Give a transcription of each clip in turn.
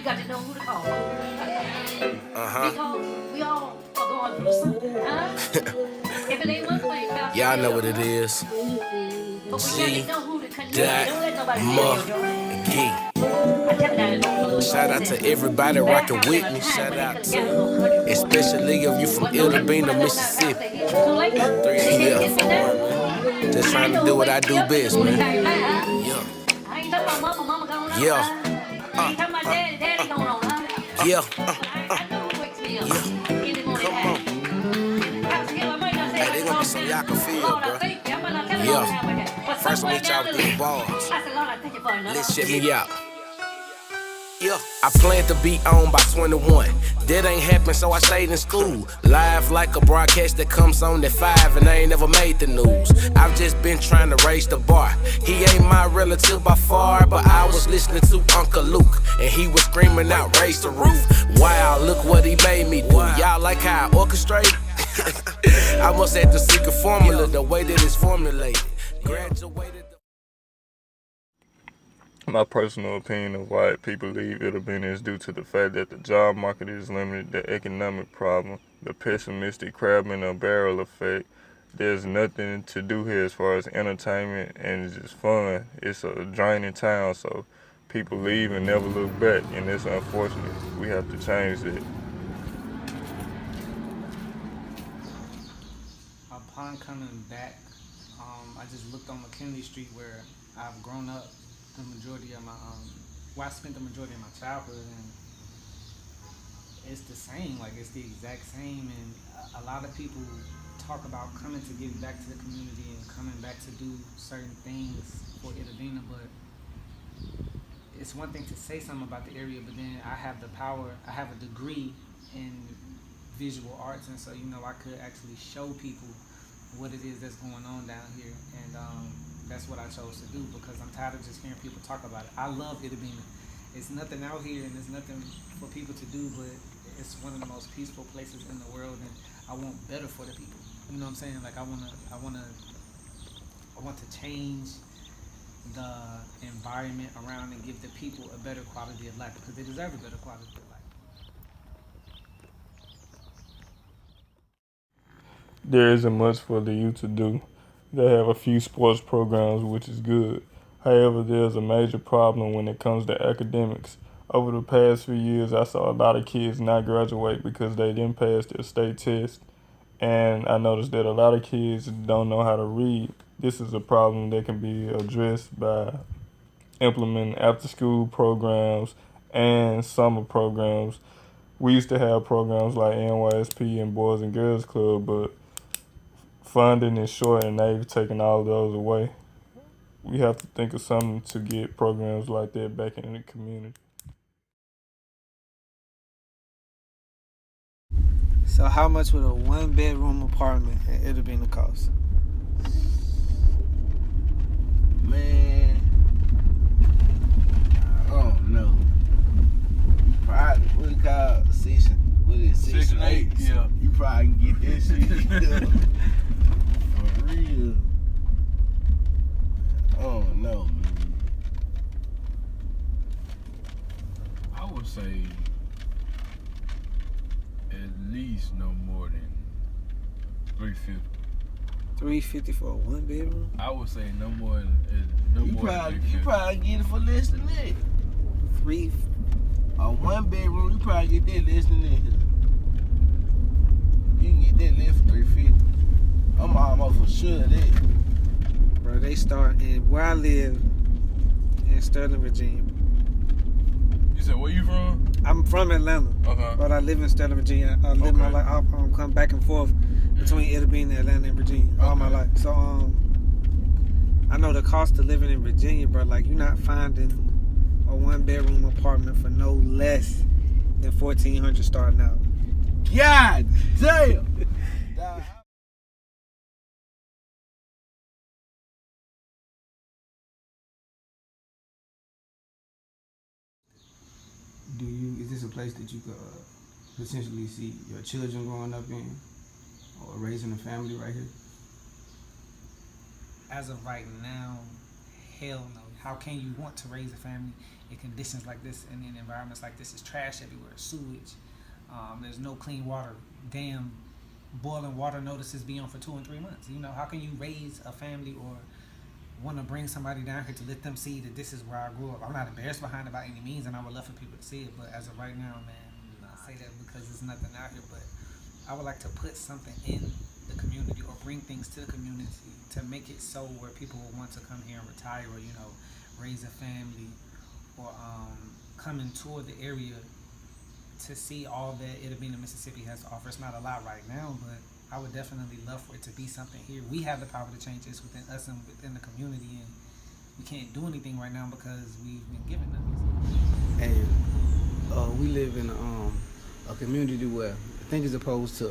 got to know who to call. Because we all are going through something, huh? If it ain't one thing, y'all know what it is. but we got to know who to connect. That Don't let nobody steal your joy. Shout out to everybody rocking with me. Shout out to, especially if you from Itta, Bena, Mississippi. Yeah, just trying to do what I do best, man. Yeah. I ain't talking about mama going on. Yeah. I ain't talking about daddy going on. Yeah. I know who wakes me up in the morning. Come on. Hey, they gonna be some y'all can feel, bro. Yeah. First, I meet y'all with these bars. Let's check me out. Yeah. I plan to be on by 21. That ain't happen, so I stayed in school. Live like a broadcast that comes on at 5, and I ain't never made the news. I've just been trying to raise the bar. He ain't my relative by far, but I was listening to Uncle Luke, and he was screaming out, raise the roof. Wow, look what he made me do. Y'all like how I orchestrate? I must have the secret formula, the way that it's formulated. Graduated. My personal opinion of why people leave Itta Bena is due to the fact that the job market is limited, the economic problem, the pessimistic crab in a barrel effect. There's nothing to do here as far as entertainment, and it's just fun. It's a draining town, so people leave and never look back, and it's unfortunate. We have to change that. Upon coming back, I just looked on McKinley Street where I've grown up the majority of my, I spent the majority of my childhood, and it's the same, like it's the exact same, and a lot of people talk about coming to give back to the community and coming back to do certain things for Itta Bena, but it's one thing to say something about the area, but then I have the power, I have a degree in visual arts, and so I could actually show people what it is that's going on down here, and that's what I chose to do, because I'm tired of just hearing people talk about it. I love Itta Bena. It's nothing out here, and there's nothing for people to do, but it's one of the most peaceful places in the world, and I want better for the people. You know what I'm saying? Like I want to change the environment around and give the people a better quality of life, because they deserve a better quality of life. There isn't much for the youth to do. They have a few sports programs, which is good. However, there's a major problem when it comes to academics. Over the past few years, I saw a lot of kids not graduate because they didn't pass their state test. And I noticed that a lot of kids don't know how to read. This is a problem that can be addressed by implementing after-school programs and summer programs. We used to have programs like NYSP and Boys and Girls Club, but funding is short, and they've taken all of those away. We have to think of something to get programs like that back in the community. So how much would a 1-bedroom apartment in Itta Bena cost? Man, I don't know. Probably what it called Section 8. Yeah. You probably can get that shit. For real. I don't know, man. I would say at least no more than $350. $350 for a 1-bedroom? I would say no more than You probably get it for less than that. A 1-bedroom, you probably get that less than that. You can get that less for $350. I'm almost for sure of that. Bro, they start in where I live in Sterling, Virginia. You said where you from? I'm from Atlanta, but I live in Sterling, Virginia. I live my life. I come back and forth between Itta Bena, Atlanta, and Virginia all my life. So I know the cost of living in Virginia, bro. Like, you're not finding a 1-bedroom apartment for no less than $1,400 starting out. God damn. Is this a place that you could potentially see your children growing up in, or raising a family right here? As of right now, hell no. how can you want to raise a family in conditions like this and in environments like this? Is trash everywhere, sewage. There's no clean water. Damn, boiling water notices be on for 2 and 3 months. You know, how can you raise a family or want to bring somebody down here to let them see that this is where I grew up? I'm not embarrassed behind it by any means, and I would love for people to see it. But as of right now, man, I say that because there's nothing out here. But I would like to put something in the community or bring things to the community to make it so where people will want to come here and retire or, you know, raise a family or come and tour the area to see all that Itta Bena, Mississippi has to offer. It's not a lot right now, but I would definitely love for it to be something here. We have the power to change this within us and within the community, and we can't do anything right now because we've been given nothing. And we live in a community where, I think as opposed to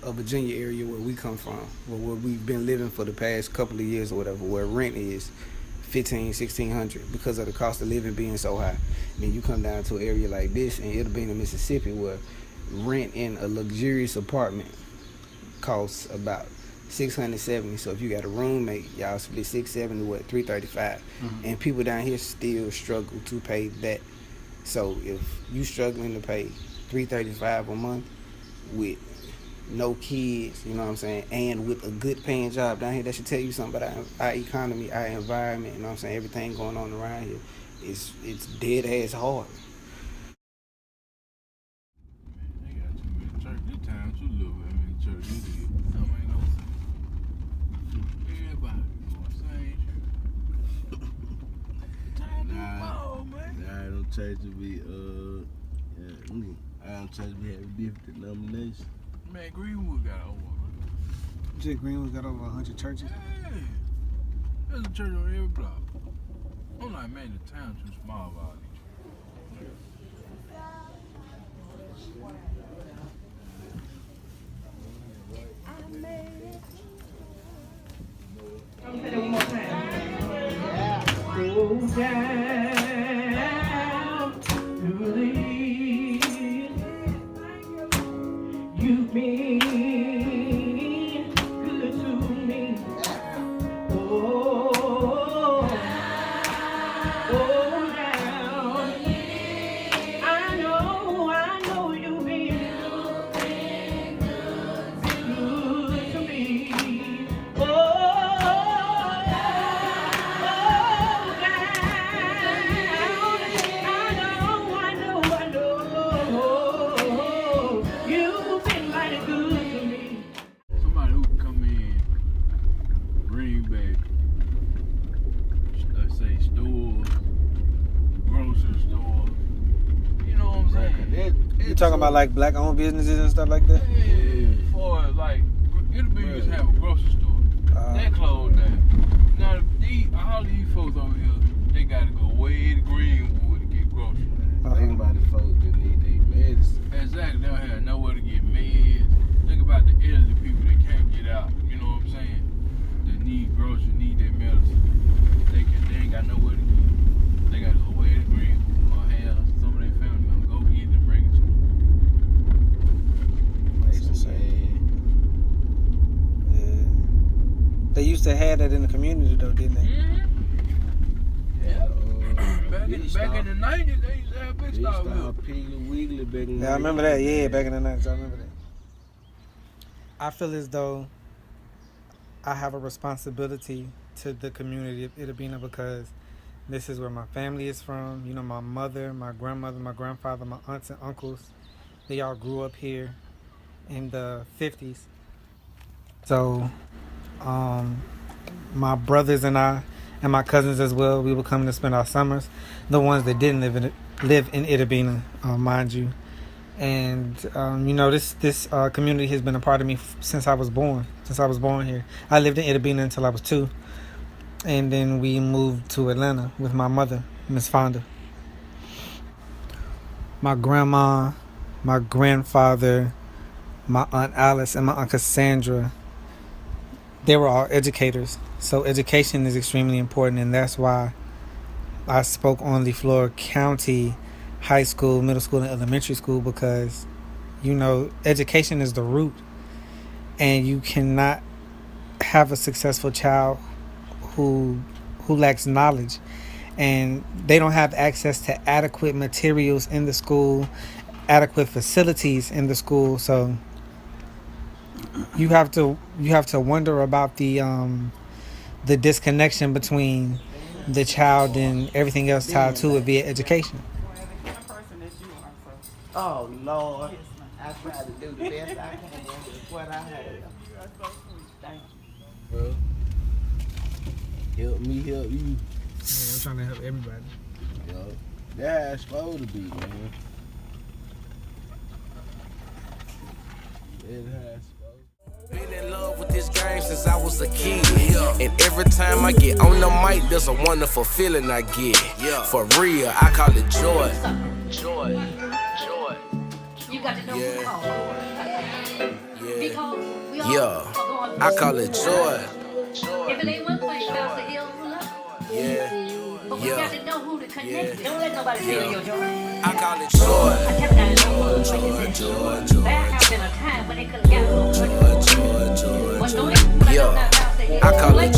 a Virginia area where we come from, where we've been living for the past couple of years or whatever, where rent is $1,500-$1,600 because of the cost of living being so high. And then you come down to an area like this in Itta Bena, Mississippi, where rent in a luxurious apartment costs about $670. So if you got a roommate, y'all split $670, what, $335. And people down here still struggle to pay that. So if you struggling to pay $335 a month with no kids, you know what I'm saying, and with a good paying job down here, that should tell you something about our economy, our environment, you know what I'm saying, everything going on around here. It's dead ass hard. Man, they got too many church. This time too little, how many church you did. Something ain't no sense. Everybody going same church. Time to fall, man. I don't church to be I don't church to be having different denominations. Man, Greenwood got over. Jake Greenwood got over 100 churches. Yeah. There's a church on every block. I'm like, man, the town's too small for all these churches. Say that one more time. Go down to the east. You've been good to me. Oh, oh, down. I know you've been good to me. Somebody who can come in, bring back, let's say, stores, grocery stores. You know what I'm saying? You talking about like black-owned businesses and stuff like that? Yeah, for like, it'll be just have a grocery store. That closed down. Now, all these folks over here, they gotta go way to Greenwood to get groceries. Think about the folks that need their medicine. Exactly, they don't have nowhere to get meds. Think about the elderly people that can't get out. You know what I'm saying? That need groceries, need their medicine. They ain't got nowhere to get. They gotta go way to Greenwood or have some of their family members go get it and bring it to them. Makes them sad. Yeah. They used to have that in the community though, didn't they? Yeah. Back in the 90s, they used to have big They stop used to here. have Piggly Wiggly back in the Yeah, I remember that. Yeah, back in the 90s, I remember that. I feel as though I have a responsibility to the community of Itta Bena because this is where my family is from. You know, my mother, my grandmother, my grandfather, my aunts and uncles, they all grew up here in the 50s. So, my brothers and I, and my cousins as well, we were coming to spend our summers. The ones that didn't live in Itta Bena, mind you. And you know, this community has been a part of me since I was born. Since I was born here, I lived in Itta Bena until I was 2, and then we moved to Atlanta with my mother, Miss Fonda. My grandma, my grandfather, my aunt Alice, and my aunt Cassandra, they were all educators. So education is extremely important, and that's why I spoke on the Florida County high school, middle school, and elementary school, because, you know, education is the root, and you cannot have a successful child who lacks knowledge. and they don't have access to adequate materials in the school, adequate facilities in the school. So you have to wonder about the disconnection between the child and everything else tied to it via education. Oh Lord, I try to do the best I can with what I have. Thank you, bro. Help me, help you. Yeah, I'm trying to help everybody. Yo, that's how it's supposed to be, man. That's how it's supposed to be. Been in love with this game since I was a kid. And every time I get on the mic, there's a wonderful feeling I get. For real, I call it joy. Joy. You got to know who to call. Because we all Yeah, are going I call it joy. If it ain't one place, Pastor Hill, but we got to know who to connect with. Don't let nobody steal your joy. I call it joy. I kept that joy. There have been a time when they could have got no joy. But no, I call it